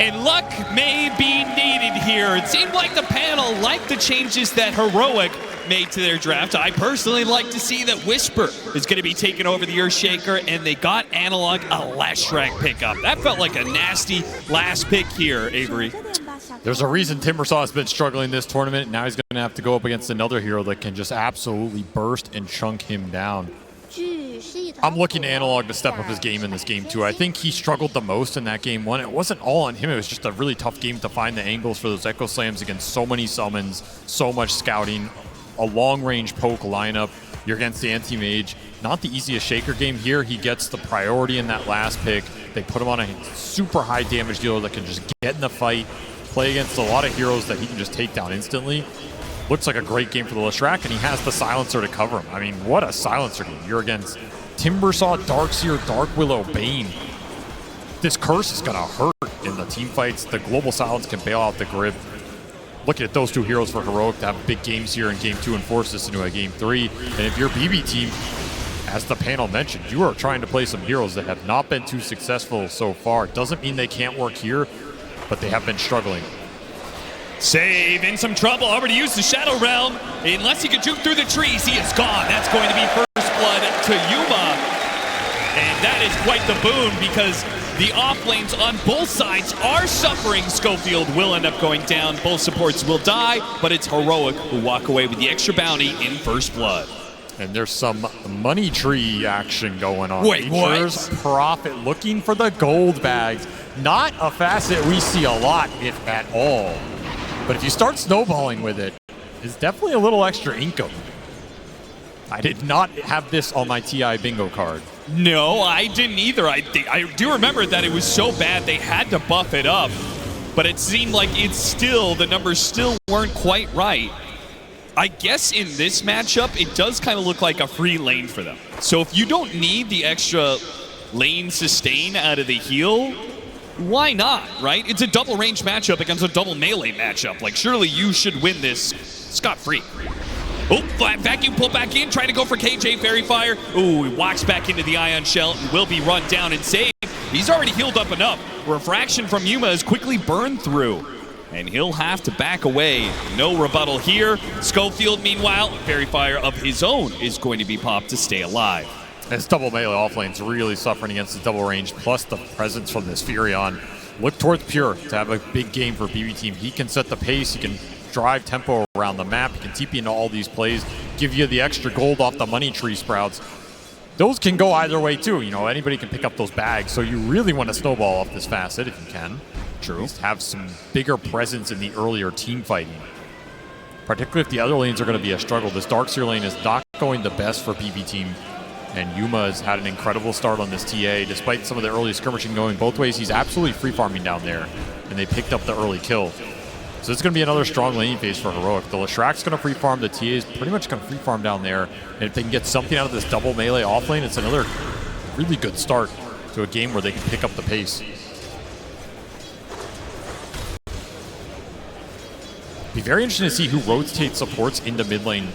And luck may be needed here. It seemed like the panel liked the changes that Heroic made to their draft. I personally like to see that Whisper is going to be taking over the Earthshaker, and they got Analog a Leshrac pickup. That felt like a nasty last pick here, Avery. There's a reason Timbersaw has been struggling this tournament. Now he's going to have to go up against another hero that can just absolutely burst and chunk him down. I'm looking to Analog to step up his game in this game too. I think he struggled the most in that game one. It wasn't all on him. It was just a really tough game to find the angles for those Echo Slams against so many summons, so much scouting, a long-range poke lineup. You're against the anti-mage. Not the easiest Shaker game here. He gets the priority in that last pick. They put him on a super high damage dealer that can just get in the fight, play against a lot of heroes that he can just take down instantly. Looks like a great game for the Leshrac, and he has the Silencer to cover him. I mean, what a Silencer game. You're against Timbersaw, Darkseer, Dark Willow, Bane. This curse is going to hurt in the team fights. The Global Silence can bail out the grip. Looking at those two heroes for Heroic to have big games here in Game 2 and force this into a Game 3. And if you're BB team, as the panel mentioned, you are trying to play some heroes that have not been too successful so far. Doesn't mean they can't work here, but they have been struggling. Save in some trouble. Already used the Shadow Realm. Unless he can juke through the trees, he is gone. That's going to be first blood to Yuma. And that is quite the boon because the off lanes on both sides are suffering. Schofield will end up going down. Both supports will die, but it's Heroic who walk away with the extra bounty in first blood. And there's some money tree action going on. Wait, Nature's what? Prophet looking for the gold bags. Not a facet we see a lot, if at all. But if you start snowballing with it, it's definitely a little extra income. I did not have this on my TI bingo card. No, I didn't either. I do remember that it was so bad they had to buff it up, but it seemed like the numbers still weren't quite right. I guess in this matchup, it does kind of look like a free lane for them. So if you don't need the extra lane sustain out of the heal, why not, right? It's a double range matchup against a double melee matchup. Like, surely you should win this scot-free. Oh, flat vacuum pull back in, trying to go for KJ Fairy Fire. Ooh, he walks back into the Ion Shell and will be run down and saved. He's already healed up enough. Refraction from Yuma is quickly burned through, and he'll have to back away. No rebuttal here. Schofield, meanwhile, Fairy Fire of his own is going to be popped to stay alive. This double melee offlane's really suffering against the double range, plus the presence from this Furion. Look towards Pure to have a big game for BB Team. He can set the pace, he can drive tempo around the map, he can TP into all these plays, give you the extra gold off the money tree sprouts. Those can go either way too, you know, anybody can pick up those bags, so you really want to snowball off this facet if you can. True. Just have some bigger presence in the earlier team fighting. Particularly if the other lanes are going to be a struggle. This Darkseer lane is not going the best for BB Team. And Yuma has had an incredible start on this TA. Despite some of the early skirmishing going both ways, he's absolutely free farming down there. And they picked up the early kill. So it's going to be another strong laning phase for Heroic. The Leshrac's going to free farm. The TA is pretty much going to free farm down there. And if they can get something out of this double melee off lane, it's another really good start to a game where they can pick up the pace. Be very interesting to see who rotates supports into mid lane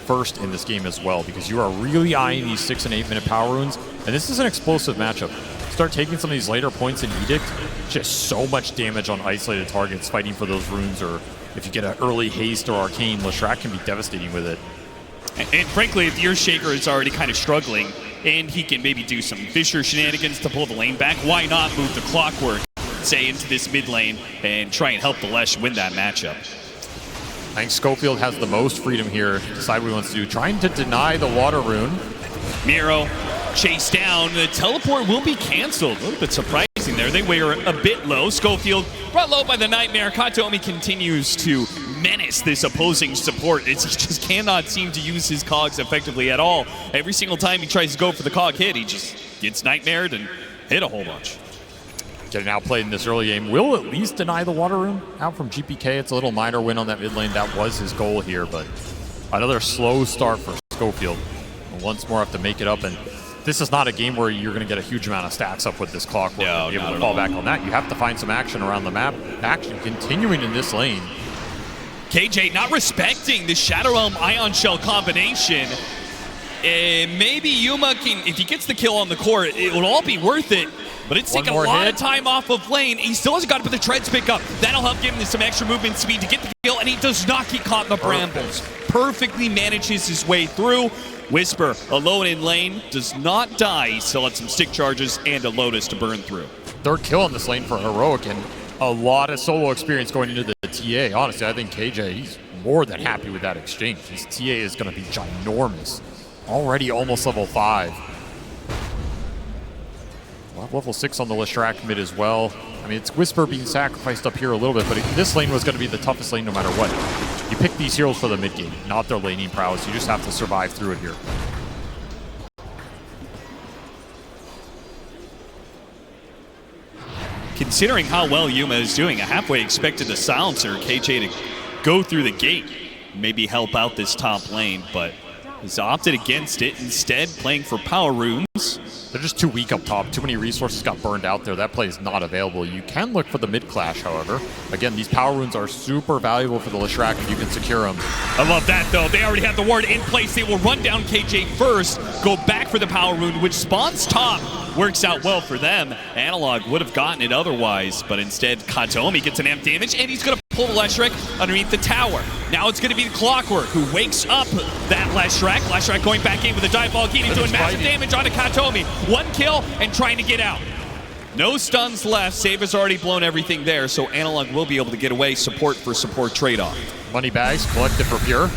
first in this game as well, because you are really eyeing these 6 and 8 minute power runes, and this is an explosive matchup. Start taking some of these later points in Edict, just so much damage on isolated targets fighting for those runes, or if you get an early haste or arcane, Leshrac can be devastating with it. And frankly, if your Shaker is already kind of struggling, and he can maybe do some Fisher shenanigans to pull the lane back, why not move the Clockwork, say, into this mid lane and try and help the Lesh win that matchup? I think Schofield has the most freedom here to decide what he wants to do. Trying to deny the water rune. Miro chased down. The teleport will be canceled. A little bit surprising there. They were a bit low. Schofield brought low by the Nightmare. Katomi continues to menace this opposing support. He just cannot seem to use his cogs effectively at all. Every single time he tries to go for the cog hit, he just gets nightmared and hit a whole bunch. Getting outplayed in this early game. Will at least deny the water rune out from GPK. It's a little minor win on that mid lane. That was his goal here, but another slow start for Schofield. And once more have to make it up, and this is not a game where you're going to get a huge amount of stacks up with this Clockwork and be able to fall back on that. You have to find some action around the map. Action continuing in this lane. KJ not respecting the Shadow Realm Ion Shell combination. Maybe Yuma can, if he gets the kill on the core, it will all be worth it. But it's taking a lot of time off of lane. He still hasn't got to put the treads pick up. That'll help give him some extra movement speed to get the kill, and he does not get caught in the brambles. Perfectly manages his way through. Whisper, alone in lane, does not die. He still had some stick charges and a Lotus to burn through. Third kill on this lane for Heroic, and a lot of solo experience going into the TA. Honestly, I think KJ, he's more than happy with that exchange. His TA is going to be ginormous. Already almost level 5. We'll have level 6 on the Leshrac mid as well. I mean, it's Whisper being sacrificed up here a little bit, but this lane was going to be the toughest lane no matter what. You pick these heroes for the mid game, not their laning prowess. You just have to survive through it here. Considering how well Yuma is doing, I halfway expected the Silencer, KJ, to go through the gate, maybe help out this top lane, but he's opted against it, instead playing for power runes. They're just too weak up top. Too many resources got burned out there. That play is not available. You can look for the mid clash, however. Again, these power runes are super valuable for the Leshrac if you can secure them. I love that, though. They already have the ward in place. They will run down KJ first, go back for the power rune, which spawns top. Works out well for them. Analog would have gotten it otherwise, but instead Katomi gets an amp damage, and he's going to pull Leshrac underneath the tower. Now it's going to be the Clockwork who wakes up that Leshrac. Leshrac going back in with a dive ball, doing massive damage onto Katomi. One kill and trying to get out. No stuns left. Save has already blown everything there, so Analog will be able to get away. Support for support trade-off. Money bags collected for Pure.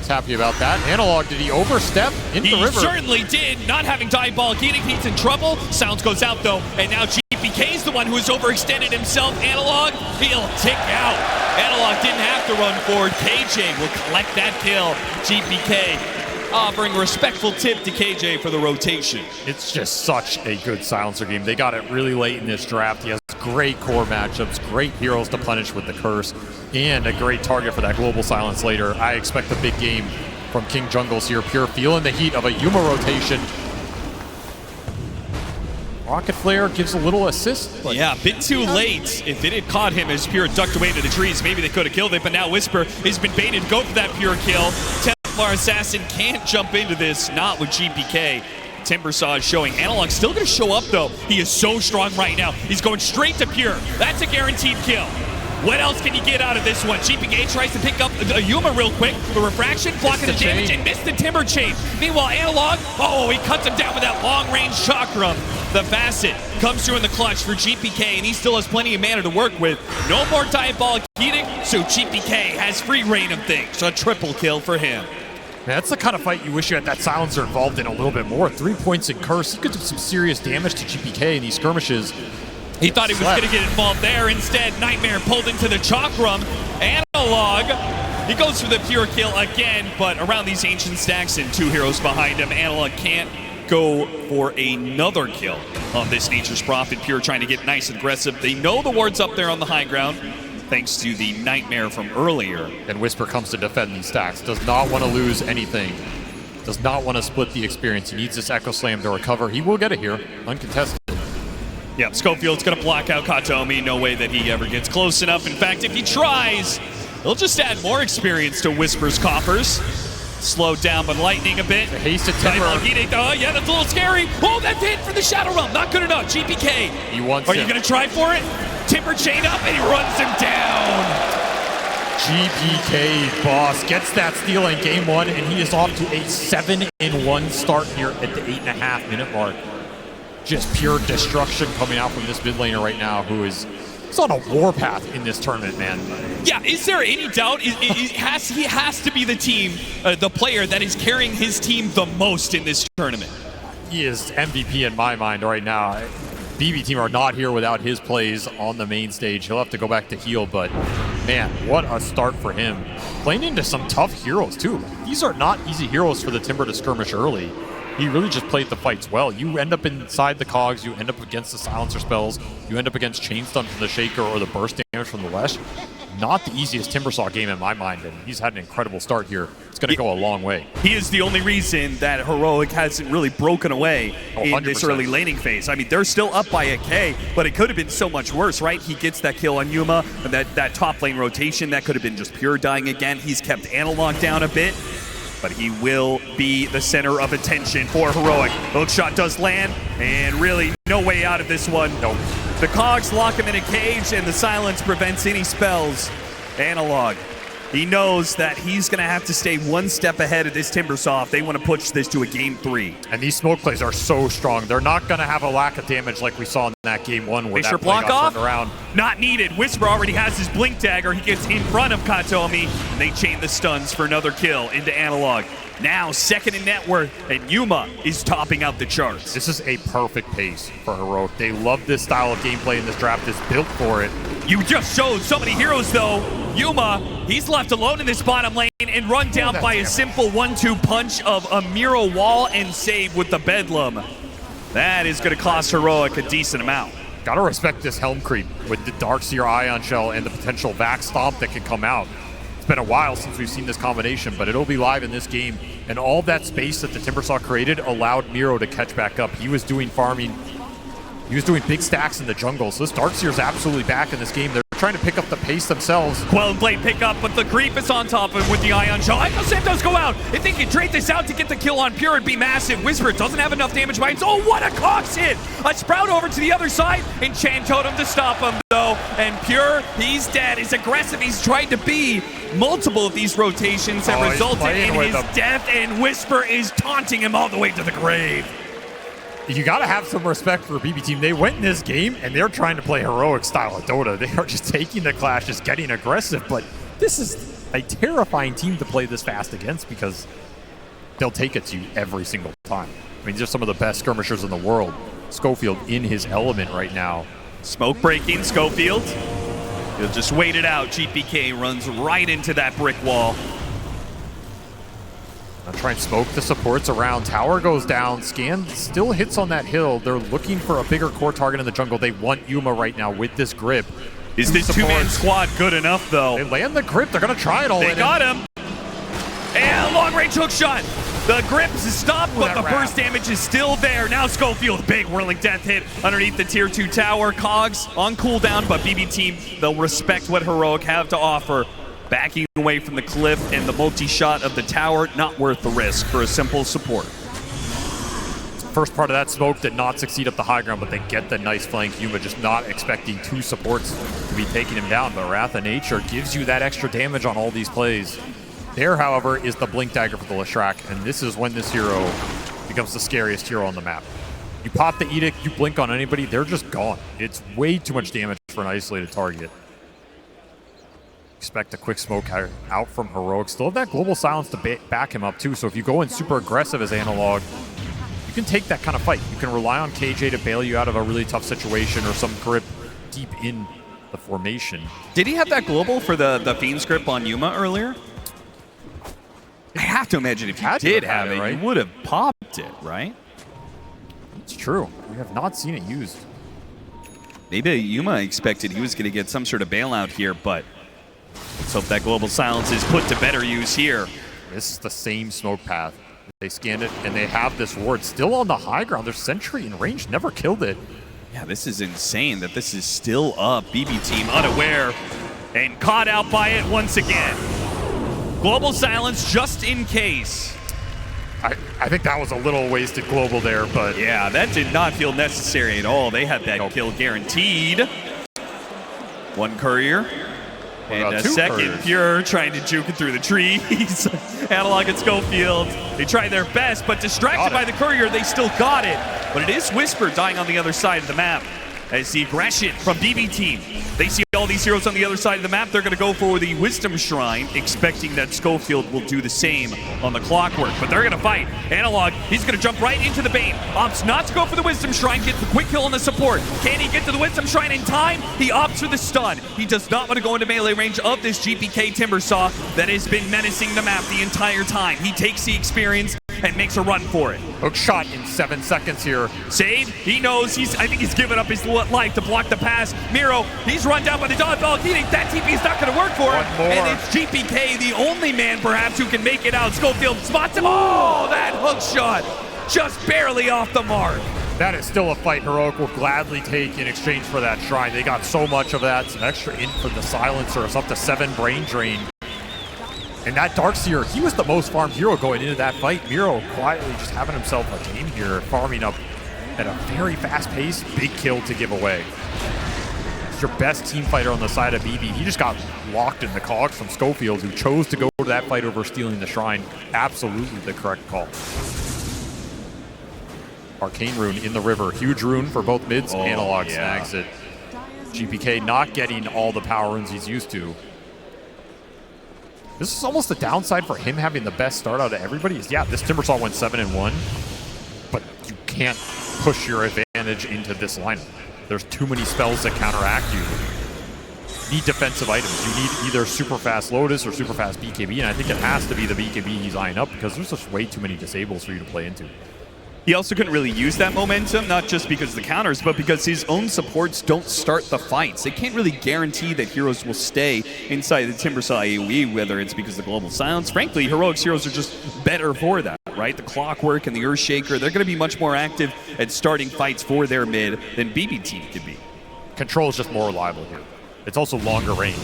Happy about that. Analog, did he overstep into the river? He certainly did. Not having dive ball, he's in trouble. Sounds goes out though, and now GPK's the one who has overextended himself. Analog, he'll tick out. Analog didn't have to run forward. KJ will collect that kill. GPK offering a respectful tip to KJ for the rotation. It's just such a good Silencer game. They got it really late in this draft. He has great core matchups, great heroes to punish with the curse, and a great target for that global silence later. I expect a big game from King Jungles here. Pure feeling the heat of a Yuma rotation. Rocket Flare gives a little assist. But yeah, a bit too late. If it had caught him as Pure ducked away into the trees, maybe they could have killed it, but now Whisper has been baited to go for that Pure kill. Templar Assassin can't jump into this, not with GPK. Timbersaw is showing. Analog still going to show up, though. He is so strong right now. He's going straight to Pure. That's a guaranteed kill. What else can you get out of this one? GPK tries to pick up a Yuma real quick. The refraction, blocking the damage, and missed the Timber Chain. Meanwhile, Analog, he cuts him down with that long-range chakra. The Facet comes through in the clutch for GPK, and he still has plenty of mana to work with. No more Diabolic Heating, so GPK has free reign of things. A triple kill for him. Man, that's the kind of fight you wish you had that Silencer involved in a little bit more. 3 points in Curse. He could do some serious damage to GPK in these skirmishes. He thought he was going to get involved there. Instead, Nightmare pulled into the Chakram. Analog, he goes for the Pure kill again, but around these Ancient Stacks and 2 heroes behind him, Analog can't go for another kill on this Nature's Prophet. Pure trying to get nice and aggressive. They know the ward's up there on the high ground, thanks to the Nightmare from earlier. And Whisper comes to defend these stacks. Does not want to lose anything. Does not want to split the experience. He needs this Echo Slam to recover. He will get it here, uncontested. Yeah, Schofield's going to block out Katomi. No way that he ever gets close enough. In fact, if he tries, he'll just add more experience to Whisper's coffers. Slowed down by lightning a bit. The hasted Timber. Oh, yeah, that's a little scary. Oh, that's it for the Shadow Realm. Not good enough. GPK. He wants Are you going to try for it? Timber chain up, and he runs him down. GPK, boss, gets that steal in game 1, and he is off to a 7-1 start here at the 8.5-minute mark. Just pure destruction coming out from this mid laner right now, who is on a warpath in this tournament, man. Yeah, is there any doubt? He has to be the team, the player that is carrying his team the most in this tournament. He is MVP in my mind right now. BB team are not here without his plays on the main stage. He'll have to go back to heal, but man, what a start for him. Playing into some tough heroes too. These are not easy heroes for the Timber to skirmish early. He really just played the fights well. You end up inside the cogs, you end up against the silencer spells, you end up against chain stun from the Shaker or the burst damage from the Lesh. Not the easiest Timbersaw game in my mind, and he's had an incredible start here. It's going to go a long way. He is the only reason that Heroic hasn't really broken away in this early laning phase. I mean, they're still up by a K, but it could have been so much worse, right? He gets that kill on Yuma, and that top lane rotation, that could have been just Pure dying again. He's kept Analog down a bit. but he will be the center of attention for Heroic. Hook shot does land, and really no way out of this one. Nope. The cogs lock him in a cage, and the silence prevents any spells. Analog, he knows that he's going to have to stay one step ahead of this Timbersaw if they want to push this to a game 3. And these smoke plays are so strong. They're not going to have a lack of damage like we saw in that game 1 where Fisher that play block got off. turned around. Not needed. Whisper already has his blink dagger. He gets in front of Katomi, and they chain the stuns for another kill into Analog. Now second in net worth, and Yuma is topping out the charts. This is a perfect pace for Heroic. They love this style of gameplay, and this draft is built for it. You just showed so many heroes, though. Yuma, he's left alone in this bottom lane and run down by a simple 1-2 punch of a Miro wall and save with the Bedlam. That is going to cost Heroic a decent amount. Gotta respect this Helm creep with the Darkseer Ion Shell and the potential Vax Stomp that can come out. It's been a while since we've seen this combination, but it'll be live in this game. And all that space that the Timbersaw created allowed Miro to catch back up. He was doing farming. He was doing big stacks in the jungle, so this Darkseer's absolutely back in this game. They're trying to pick up the pace themselves. Quell and Blade pick up, but the creep is on top of him with the Ion Shell. I know Santos go out. If they can trade this out to get the kill on Pure, it'd be massive. Whisper doesn't have enough damage by him. Oh, what a Cox hit! A Sprout over to the other side, and Chan Totem to stop him, though. And Pure, he's dead. He's aggressive. He's tried to be. Multiple of these rotations have resulted in his death, and Whisper is taunting him all the way to the grave. You got to have some respect for BB Team. They went in this game, and they're trying to play Heroic style of Dota. They are just taking the clash, just getting aggressive. But this is a terrifying team to play this fast against because they'll take it to you every single time. I mean, these are some of the best skirmishers in the world. Schofield in his element right now. Smoke breaking, Schofield. He'll just wait it out. GPK runs right into that brick wall. I'll try and smoke the supports around. Tower goes down. Scan still hits on that hill. They're looking for a bigger core target in the jungle. They want Yuma right now with this grip. Is this two-man squad good enough, though? They land the grip. They're going to try it all in. They got him. And long-range hook shot. The grip is stopped, but the burst damage is still there. Now Schofield, big whirling death hit underneath the tier 2 tower. Cogs on cooldown, but BB Team, they'll respect what Heroic have to offer. Backing away from the cliff and the multi-shot of the tower, not worth the risk for a simple support. First part of that smoke did not succeed up the high ground, but they get the nice flank. Yuma just not expecting 2 supports to be taking him down, but Wrath of Nature gives you that extra damage on all these plays. There, however, is the Blink Dagger for the Leshrac, and this is when this hero becomes the scariest hero on the map. You pop the Edict, you blink on anybody, they're just gone. It's way too much damage for an isolated target. Expect a quick smoke out from Heroic. Still have that global silence to back him up too, so if you go in super aggressive as Analog, you can take that kind of fight. You can rely on KJ to bail you out of a really tough situation or some grip deep in the formation. Did he have that global for the Fiend's grip on Yuma earlier? I have to imagine if he did have it, right? He would have popped it, right? It's true. We have not seen it used. Maybe Yuma expected he was going to get some sort of bailout here, but let's hope that global silence is put to better use here. This is the same smoke path. They scanned it, and they have this ward still on the high ground. Their sentry in range never killed it. Yeah, this is insane that this is still up. BB Team unaware and caught out by it once again. Global silence just in case. I think that was a little wasted global there, but... Yeah, that did not feel necessary at all. They had that kill guaranteed. One courier. And a second couriers. Pure trying to juke it through the trees. Analog and Schofield, they tried their best, but distracted by the courier, they still got it. But it is Whisper dying on the other side of the map. As the aggression from BB Team, they see all these heroes on the other side of the map. They're going to go for the Wisdom Shrine, expecting that Schofield will do the same on the Clockwork. But they're going to fight. Analog, he's going to jump right into the Bane. Opts not to go for the Wisdom Shrine, gets the quick kill on the support. Can he get to the Wisdom Shrine in time? He opts for the stun. He does not want to go into melee range of this GPK Timbersaw that has been menacing the map the entire time. He takes the experience and makes a run for it. Hook shot in 7 seconds here. Save, he knows I think he's given up his life to block the pass. Miro, he's run down by the dog. He thinks that TP is not going to work for him. And it's GPK, the only man perhaps who can make it out. Schofield spots him. Oh, that hook shot just barely off the mark. That is still a fight Heroic will gladly take in exchange for that shrine. They got so much of that. Some extra in for the silencer. It's up to 7 brain drain. And that Darkseer, he was the most farmed hero going into that fight. Miro quietly just having himself a game here, farming up at a very fast pace. Big kill to give away. It's your best team fighter on the side of BB. He just got locked in the cogs from Schofield, who chose to go to that fight over stealing the shrine. Absolutely the correct call. Arcane Rune in the river. Huge rune for both mids. Analog snags it. GPK not getting all the power runes he's used to. This is almost the downside for him having the best start out of everybody. Is this Timbersaw went 7-1, but you can't push your advantage into this lineup. There's too many spells that counteract you. You need defensive items. You need either super fast Lotus or super fast BKB, and I think it has to be the BKB he's eyeing up because there's just way too many disables for you to play into. He also couldn't really use that momentum, not just because of the counters, but because his own supports don't start the fights. They can't really guarantee that heroes will stay inside the Timbersaw AoE, whether it's because of the global silence. Frankly, Heroic's heroes are just better for that, right? The Clockwork and the Earthshaker, they're going to be much more active at starting fights for their mid than BB team could be. Control is just more reliable here. It's also longer range.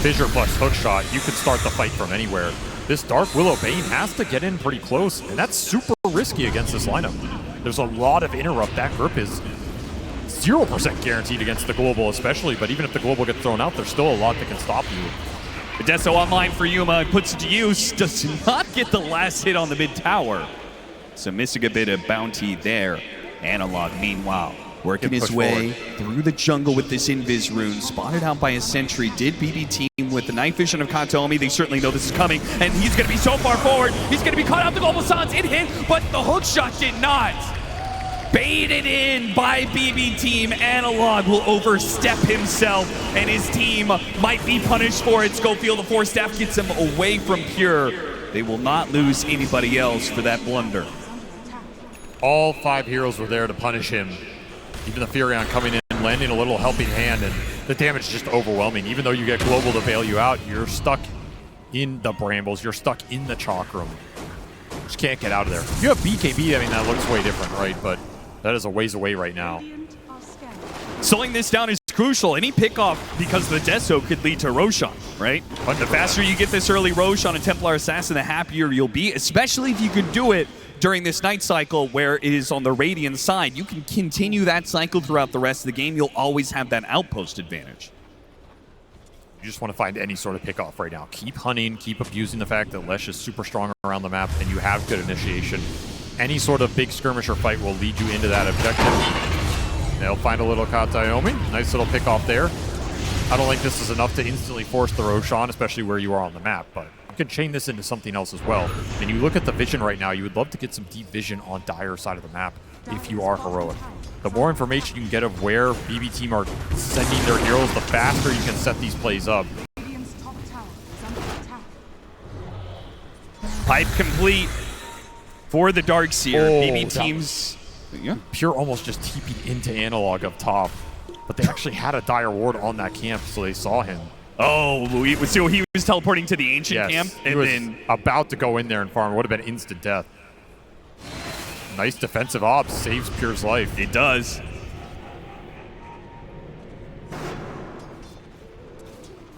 Fissure plus hookshot, you can start the fight from anywhere. This Dark Willow Bane has to get in pretty close, and that's super risky against this lineup. There's a lot of interrupt. That grip is 0% guaranteed against the global especially, but even if the global gets thrown out, there's still a lot that can stop you. Deso online for Yuma, puts it to use, does not get the last hit on the mid tower. So missing a bit of bounty there. Analog, meanwhile, working his way through the jungle with this Invis rune, spotted out by a sentry. Did BB team with the night vision of Kataomi. They certainly know this is coming, and he's going to be so far forward. He's going to be caught out the global silence. It hit, but the hook shot did not. Baited in by BB team. Analog will overstep himself, and his team might be punished for it. Schofield, the Force Staff, gets him away from Pure. They will not lose anybody else for that blunder. All 5 heroes were there to punish him. Even the Furion coming in, landing a little helping hand, and the damage is just overwhelming. Even though you get global to bail you out, you're stuck in the brambles. You're stuck in the chalk room. Just can't get out of there. If you have BKB, I mean, that looks way different, right? But that is a ways away right now. Slowing this down is crucial. Any pickoff because of the Deso could lead to Roshan, right? But the faster you get this early Roshan and Templar Assassin, the happier you'll be, especially if you can do it during this night cycle where it is on the Radiant side. You can continue that cycle throughout the rest of the game. You'll always have that outpost advantage. You just want to find any sort of pickoff right now. Keep hunting, keep abusing the fact that Lesh is super strong around the map and you have good initiation. Any sort of big skirmisher fight will lead you into that objective. They'll find a little Kataomi. Nice little pickoff there. I don't think this is enough to instantly force the Roshan, especially where you are on the map, but you can chain this into something else as well. And you look at the vision right now, you would love to get some deep vision on Dire side of the map if you are heroic. The more information you can get of where BB team are sending their heroes, the faster you can set these plays up. Pipe complete for the Darkseer. BB teams... Pure almost just TP'd into Analog up top. But they actually had a Dire ward on that camp, so they saw him. Oh, so he was teleporting to the ancient camp, and he was then about to go in there and farm. It would have been instant death. Nice defensive ops, saves Pure's life. It does.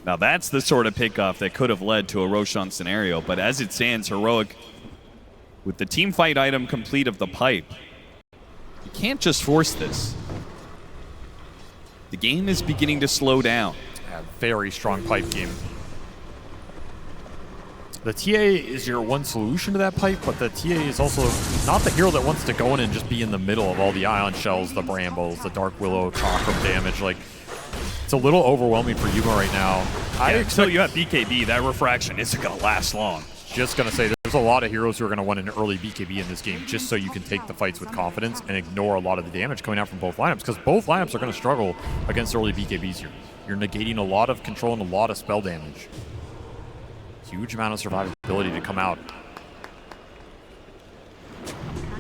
Now that's the sort of pickoff that could have led to a Roshan scenario, but as it stands, Heroic, with the team fight item complete of the pipe, you can't just force this. The game is beginning to slow down. Yeah, very strong pipe game. The TA is your one solution to that pipe, but the TA is also not the hero that wants to go in and just be in the middle of all the Ion Shells, the Brambles, the Dark Willow, Chakram damage. Like, it's a little overwhelming for Yuma right now. Until you have BKB, that refraction isn't going to last long. Just going to say, there's a lot of heroes who are going to want an early BKB in this game just so you can take the fights with confidence and ignore a lot of the damage coming out from both lineups, because both lineups are going to struggle against early BKBs here. You're negating a lot of control and a lot of spell damage. Huge amount of survivability to come out.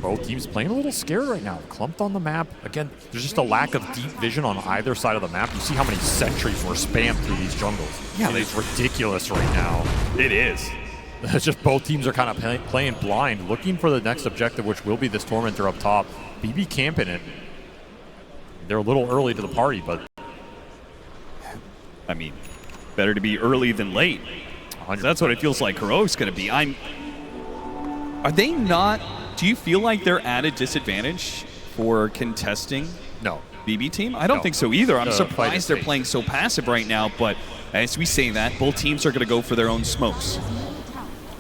Both teams playing a little scared right now. Clumped on the map. Again, there's just a lack of deep vision on either side of the map. You see how many sentries were spammed through these jungles. Yeah, it's ridiculous right now. It is. It's just both teams are kind of playing blind, looking for the next objective, which will be this Tormentor up top. BB camping it. They're a little early to the party, but... I mean, better to be early than late. That's what it feels like Heroic's going to be. Are they not... Do you feel like they're at a disadvantage for contesting No. BB team? I don't think so either. I'm surprised they're safe. playing so passive right now, but as we say that, both teams are going to go for their own smokes.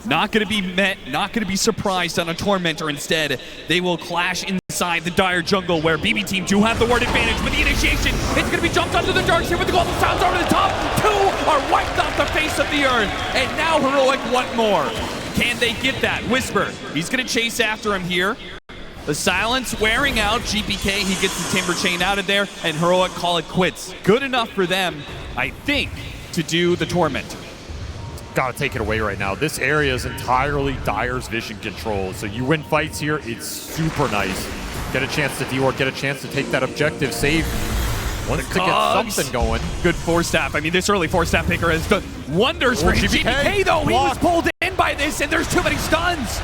Not going to be met, not going to be surprised on a Tormentor. Instead, they will clash inside the dire jungle where BB team do have the ward advantage with the initiation. It's going to be jumped onto the darks here with the global sounds over the top. 2 are wiped off the face of the earth, and now Heroic want more. Can they get that? Whisper, he's going to chase after him here. The silence wearing out. GPK, he gets the Timber Chain out of there, and Heroic call it quits. Good enough for them, I think, to do the Tormentor. Gotta take it away right now. This area is entirely Dire's vision control. So you win fights here, it's super nice. Get a chance to de-ward, get a chance to take that objective, save. Wants to get something going. Good 4-staff. I mean, this early 4-staff picker has done wonders for GPK, though. He was pulled in by this, and there's too many stuns.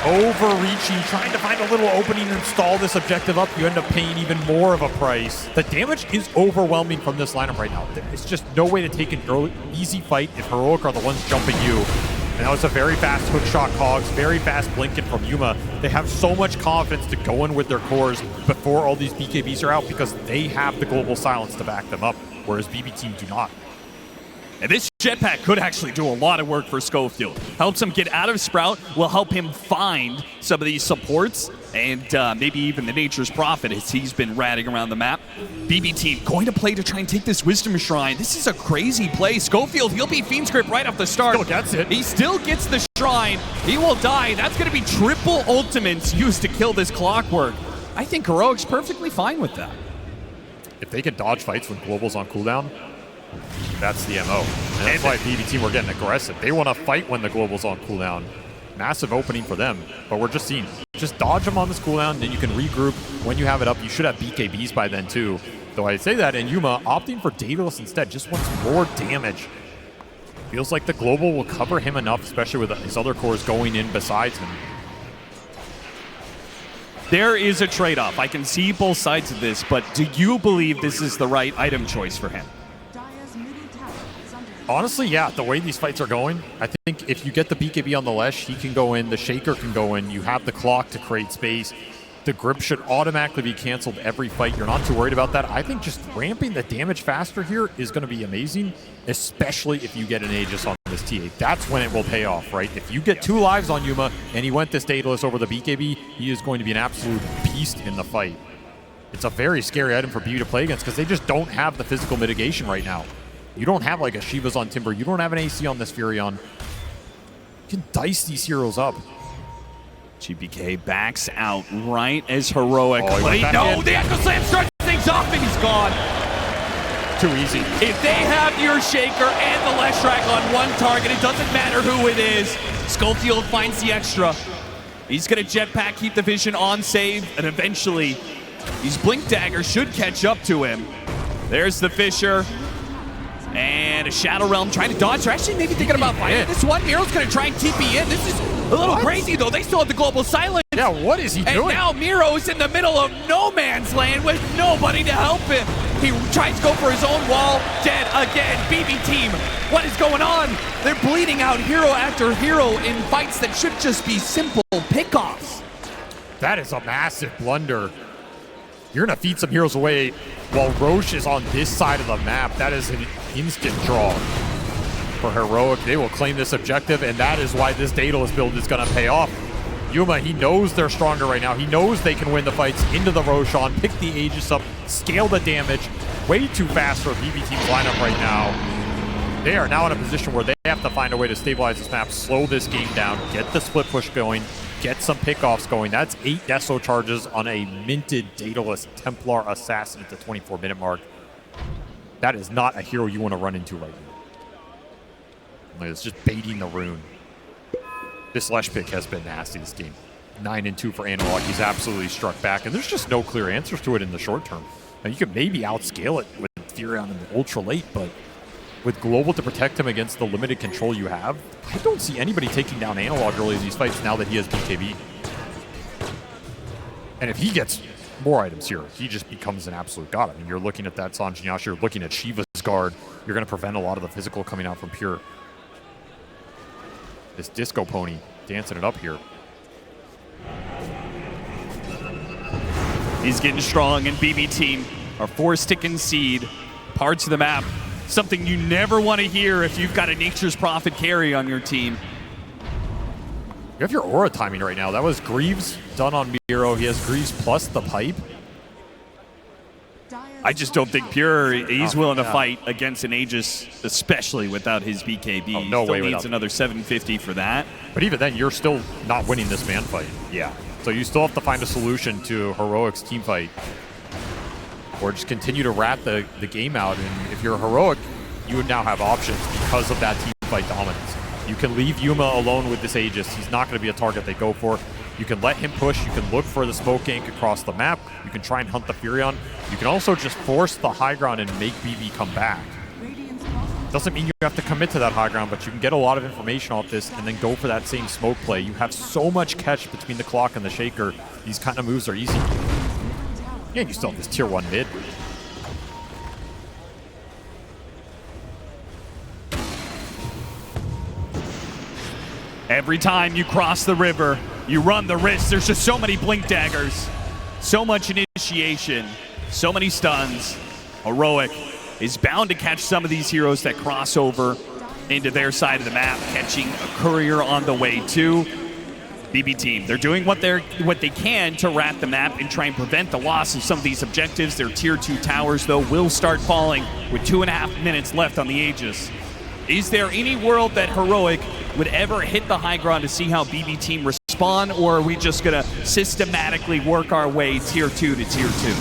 Overreaching, trying to find a little opening and stall this objective up. You end up paying even more of a price. The damage is overwhelming from this lineup right now. There's just no way to take an early, easy fight if Heroic are the ones jumping you. And that was a very fast hookshot cogs, very fast blinking from Yuma. They have so much confidence to go in with their cores before all these BKBs are out because they have the global silence to back them up, whereas BB team do not. And this jetpack could actually do a lot of work for Schofield. Helps him get out of Sprout, will help him find some of these supports, and maybe even the Nature's Prophet as he's been ratting around the map. BB team going to play to try and take this Wisdom Shrine. This is a crazy play. Schofield, he'll be Fiend's Grip right off the start. Still gets it. He still gets the Shrine. He will die. That's going to be triple ultimates used to kill this Clockwork. I think Heroic's perfectly fine with that. If they can dodge fights when Global's on cooldown, that's the MO. And that's why BB team were getting aggressive. They want to fight when the Global's on cooldown. Massive opening for them, but we're just seeing, just dodge them on this cooldown, then you can regroup. When you have it up, you should have BKBs by then too. Though I say that, and Yuma opting for Daedalus instead, just wants more damage. Feels like the Global will cover him enough, especially with his other cores going in besides him. There is a trade-off. I can see both sides of this, but do you believe this is the right item choice for him? Honestly, yeah, the way these fights are going, I think if you get the BKB on the Lesh, he can go in, the Shaker can go in, you have the clock to create space. The grip should automatically be canceled every fight. You're not too worried about that. I think just ramping the damage faster here is going to be amazing, especially if you get an Aegis on this T8. That's when it will pay off, right? If you get 2 lives on Yuma and he went this Daedalus over the BKB, he is going to be an absolute beast in the fight. It's a very scary item for BB to play against because they just don't have the physical mitigation right now. You don't have like a Shiva's on Timber. You don't have an AC on this Furion. You can dice these heroes up. GPK backs out right as Heroic. No, the Echo Slam starts things off and he's gone. Too easy. If they have your Shaker and the Leshrac on one target, it doesn't matter who it is. Schofield finds the extra. He's going to jetpack, keep the vision on save, and eventually these Blink Daggers should catch up to him. There's the Fisher. And a Shadow Realm trying to dodge. They're actually maybe thinking about fighting this one. Miro's going to try and TP in. This is a little crazy, though. They still have the global silence. Yeah, what is he doing? And now Miro's in the middle of no man's land with nobody to help him. He tries to go for his own wall. Dead again. BB team, what is going on? They're bleeding out hero after hero in fights that should just be simple pickoffs. That is a massive blunder. You're going to feed some heroes away while Roche is on this side of the map. That is an instant draw for Heroic. They will claim this objective, and that is why this Daedalus build is going to pay off. Yuma, he knows they're stronger right now. He knows they can win the fights into the Roshan, pick the Aegis up, scale the damage. Way too fast for BB team's lineup right now. They are now in a position where they have to find a way to stabilize this map, slow this game down, get the split push going, get some pickoffs going. That's 8 Deso charges on a minted Daedalus Templar Assassin at the 24-minute mark. That is not a hero you want to run into right now. It's just baiting the rune. This Lesh pick has been nasty this game. 9-2 for Analog. He's absolutely struck back, and there's just no clear answers to it in the short term. Now, you could maybe outscale it with Furion in the ultra late, but with Global to protect him against the limited control you have, I don't see anybody taking down Analog early in these fights now that he has BKB. And if he gets more items here, he just becomes an absolute god. I mean, you're looking at that Sanjin Yasha, you're looking at Shiva's guard, you're going to prevent a lot of the physical coming out from Pure. This Disco Pony dancing it up here. He's getting strong, and BB team are forced to concede parts of the map. Something you never want to hear if you've got a Nature's Prophet carry on your team. You have your aura timing right now. That was Greaves done on Miro. He has Greaves plus the pipe. I just don't think Pure, he's willing to fight against an Aegis, especially without his BKB. Oh, no Still way needs without another 750 for that. But even then, you're still not winning this man fight. Yeah. So you still have to find a solution to Heroic's team fight. Or just continue to rat the game out. And if you're Heroic, you would now have options because of that team fight dominance. You can leave Yuma alone with this Aegis. He's not going to be a target they go for. You can let him push. You can look for the smoke gank across the map. You can try and hunt the Furion. You can also just force the high ground and make BB come back. Doesn't mean you have to commit to that high ground, but you can get a lot of information off this and then go for that same smoke play. You have so much catch between the clock and the shaker. These kind of moves are easy. And you still have this tier 1 mid. Every time you cross the river, you run the risk. There's just so many blink daggers, so much initiation, so many stuns. Heroic is bound to catch some of these heroes that cross over into their side of the map, catching a courier on the way too. BB team, they're doing what they can to rat the map and try and prevent the loss of some of these objectives. Their tier 2 towers, though, will start falling with 2.5 minutes left on the Aegis. Is there any world that Heroic would ever hit the high ground to see how BB team respond, or are we just going to systematically work our way tier 2 to tier 2?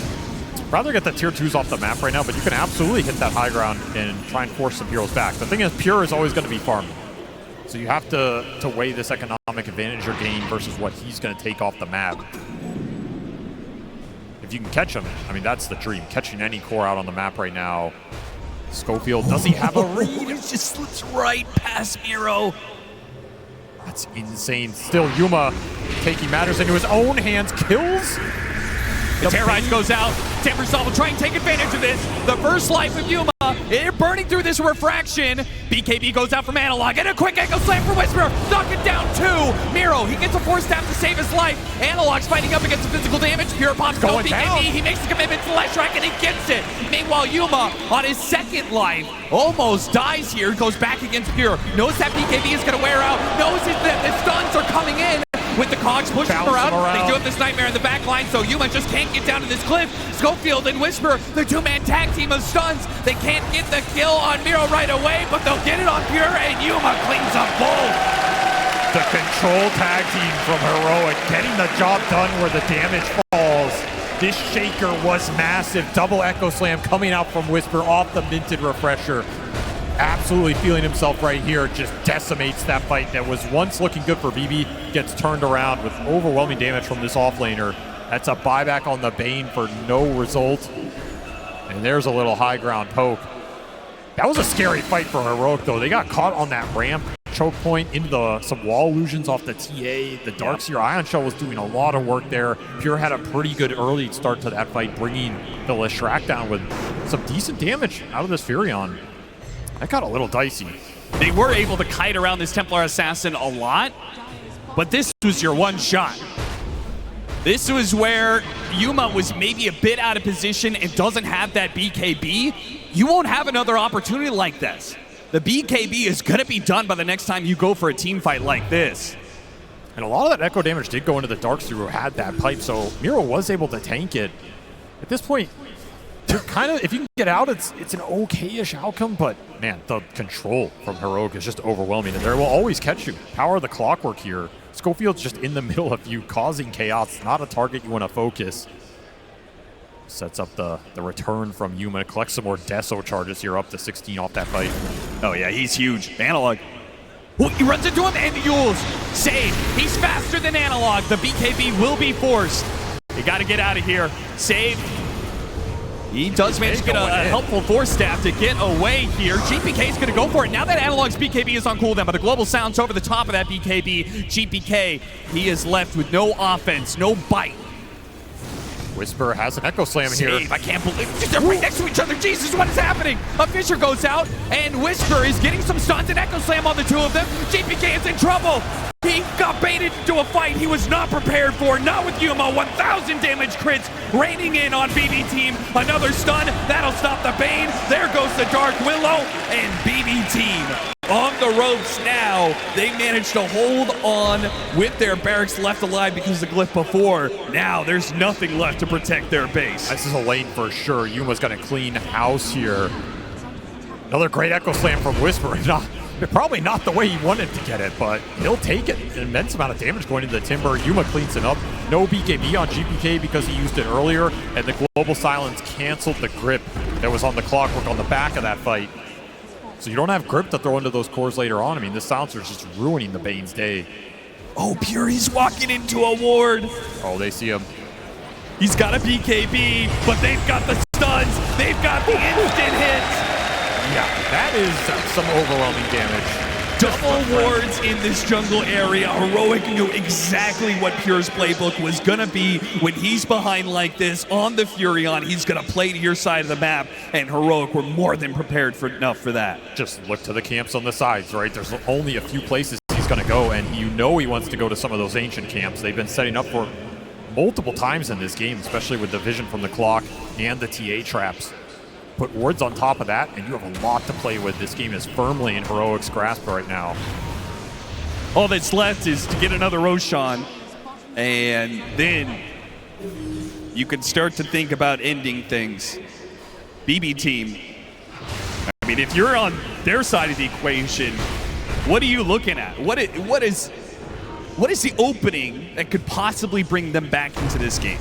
Rather get the tier 2s off the map right now, but you can absolutely hit that high ground and try and force some heroes back. The thing is, Pure is always going to be farming. So you have to weigh this economic advantage you're gaining versus what he's going to take off the map. If you can catch him, I mean, that's the dream. Catching any core out on the map right now. Schofield, does he have a read? He just slips right past Miro. That's insane. Still, Yuma taking matters into his own hands. Kills. The Terrorize goes out. Timbersaw will try and take advantage of this. The first life of Yuma, they're burning through this refraction. BKB goes out from Analog, and a quick echo slam for Whisperer. Knock it down 2. Miro, he gets a force stab to save his life. Analog's fighting up against the physical damage. Pure pops no BKB. Down. He makes the commitment to the last track, and he gets it. Meanwhile, Yuma, on his second life, almost dies here. Goes back against Pure. Knows that BKB is going to wear out. Knows that the stuns are coming in. With the cogs pushing him around, they do have this nightmare in the back line, so Yuma just can't get down to this cliff. Schofield and Whisper, the two-man tag team of stuns. They can't get the kill on Miro right away, but they'll get it on Pure, and Yuma cleans up both. The control tag team from Heroic, getting the job done where the damage falls. This shaker was massive. Double echo slam coming out from Whisper off the minted refresher. Absolutely feeling himself right here, just decimates that fight that was once looking good for BB, gets turned around with overwhelming damage from this offlaner. That's a buyback on the Bane for no result. And there's a little high ground poke. That was a scary fight for Heroic though. They got caught on that ramp choke point into some wall illusions off the TA. The Darkseer Ion Shell was doing a lot of work there. Pure had a pretty good early start to that fight, bringing the Leshrac down with some decent damage out of this Furion. That got a little dicey. They were able to kite around this Templar Assassin a lot, but this was your one shot. This was where Yuma was maybe a bit out of position and doesn't have that BKB. You won't have another opportunity like this. The BKB is going to be done by the next time you go for a team fight like this. And a lot of that echo damage did go into the Darkseer who had that pipe, so Miro was able to tank it. At this point, kind of, if you can get out, it's an okay-ish outcome, but man, the control from Heroic is just overwhelming, and they will always catch you. Power of the clockwork here. Schofield's just in the middle of you, causing chaos. It's not a target you want to focus. Sets up the return from Yuma. Collects some more Deso charges here, up to 16 off that fight. Oh yeah, he's huge. Analog. Ooh, he runs into him, and the Yules save. He's faster than Analog. The BKB will be forced. You got to get out of here. Save. He does manage to get a helpful force staff to get away here. GPK is going to go for it. Now that Analog's BKB is on cooldown, but the global sounds over the top of that BKB. GPK, he is left with no offense, no bite. Whisper has an Echo Slam here. Save. I can't believe they're right next to each other. Jesus, what is happening? A Fisher goes out, and Whisper is getting some stuns and Echo Slam on the two of them. GPK is in trouble. He got baited into a fight he was not prepared for. Not with Yuma. 1,000 damage crits raining in on BB Team. Another stun. That'll stop the Bane. There goes the Dark Willow. And BB Team on the ropes now. They managed to hold on with their barracks left alive because of the glyph before. Now there's nothing left to protect their base. This is a lane for sure. Yuma's going to clean house here. Another great Echo Slam from Whisper. Probably not the way he wanted to get it, but he'll take it. An immense amount of damage going into the Timber. Yuma cleans it up. No BKB on GPK because he used it earlier, and the Global Silence canceled the grip that was on the Clockwork on the back of that fight. So you don't have grip to throw into those cores later on. I mean, this silencer is just ruining the Bane's day. Oh, Pure, he's walking into a ward. Oh, they see him. He's got a BKB, but they've got the stuns. They've got the instant hits. Yeah, that is some overwhelming damage. Double wards in this jungle area. Heroic knew exactly what Pure's playbook was going to be. When he's behind like this on the Furion, he's going to play to your side of the map, and Heroic were more than prepared for enough for that. Just look to the camps on the sides, right? There's only a few places he's going to go, and you know he wants to go to some of those ancient camps. They've been setting up for multiple times in this game, especially with the vision from the clock and the TA traps. Put wards on top of that, and you have a lot to play with. This game is firmly in Heroic's grasp right now. All that's left is to get another Roshan, and then you can start to think about ending things. BB Team, I mean, if you're on their side of the equation, what are you looking at? What is the opening that could possibly bring them back into this game?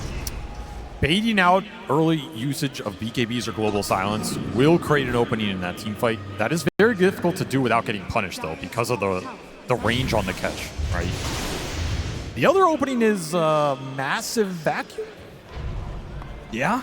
Baiting out early usage of BKBs or Global Silence will create an opening in that team fight. That is very difficult to do without getting punished, though, because of the range on the catch, right? The other opening is Massive Vacuum. Yeah?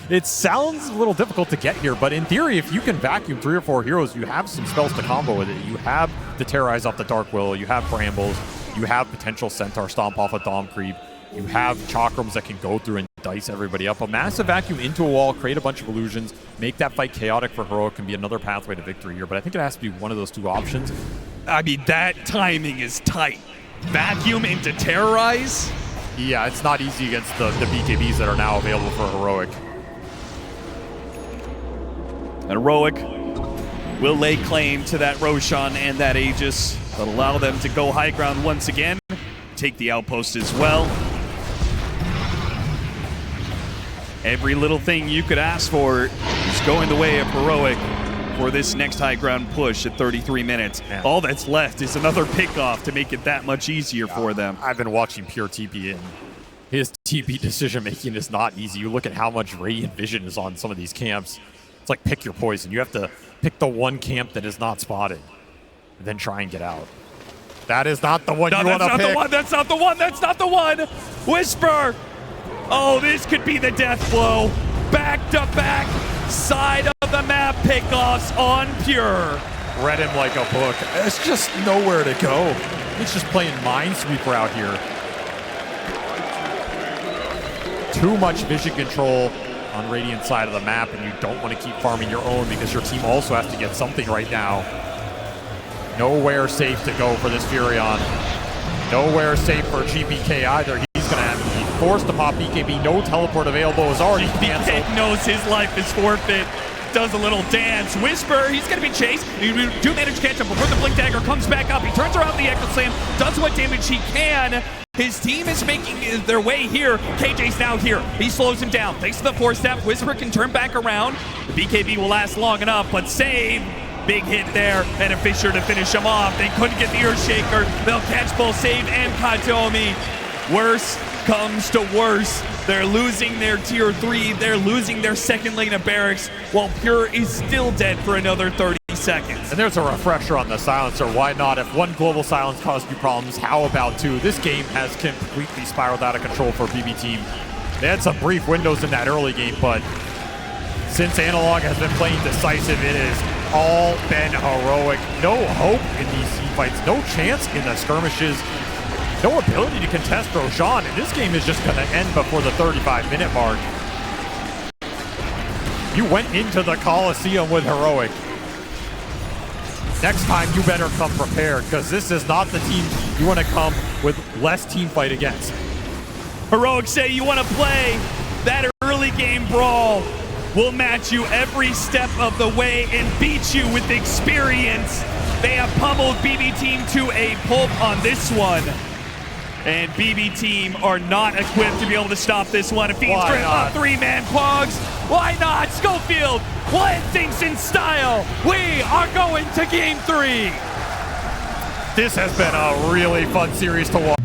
It sounds a little difficult to get here, but in theory, if you can vacuum 3 or 4 heroes, you have some spells to combo with it. You have the Terrorize off the Dark Willow, you have Brambles, you have potential Centaur Stomp off a Dom Creep, you have Chakrams that can go through and dice everybody up. A Massive Vacuum into a wall, create a bunch of illusions, make that fight chaotic for Heroic can be another pathway to victory here, but I think it has to be one of those two options. I mean, that timing is tight. Vacuum into Terrorize? Yeah, it's not easy against the BKBs that are now available for Heroic. And Heroic will lay claim to that Roshan and that Aegis. That'll allow them to go high ground once again, take the outpost as well. Every little thing you could ask for is going the way of Heroic for this next high ground push at 33 minutes. Man. All that's left is another pick-off to make it that much easier for them. I've been watching Pure TP, and his TP decision-making is not easy. You look at how much Radiant Vision is on some of these camps. It's like pick your poison. You have to pick the one camp that is not spotted, and then try and get out. That is not the one you want to pick. That's not the one. That's not the one. Whisper. Oh, this could be the death blow. Back-to-back side of the map pickoffs on Pure. Read him like a book. It's just nowhere to go. He's just playing Minesweeper out here. Too much vision control on Radiant side of the map, and you don't want to keep farming your own because your team also has to get something right now. Nowhere safe to go for this Furion. Nowhere safe for GPK either. He's going to have to be forced to pop BKB. No teleport available. Is already canceled. GPK knows his life is forfeit. Does a little dance. Whisper, he's going to be chased. You do manage to catch him before the Blink Dagger comes back up. He turns around the Echo Slam, does what damage he can. His team is making their way here. KJ's now here. He slows him down. Thanks to the 4-step, Whisper can turn back around. The BKB will last long enough, but save. Big hit there, and a Fisher to finish him off. They couldn't get the Earthshaker. They'll catch both Save and Katomi. Worse comes to worse. They're losing their tier 3. They're losing their second lane of barracks, while Pure is still dead for another 30 seconds. And there's a refresher on the silencer. Why not? If one global silence caused you problems, how about two? This game has completely spiraled out of control for BB Team. They had some brief windows in that early game, but since Analog has been playing decisive, it has all been Heroic. No hope in these team fights. No chance in the skirmishes. No ability to contest Roshan. and this game is just going to end before the 35-minute mark. You went into the Coliseum with Heroic. Next time, you better come prepared, because this is not the team you want to come with less team fight against. Heroic say you want to play that early game brawl. We'll match you every step of the way and beat you with experience. They have pummeled BB Team to a pulp on this one. And BB Team are not equipped to be able to stop this one. Fiend's Grip up, three-man Quags. Why not? Schofield, one thinks in style. We are going to game 3. This has been a really fun series to watch.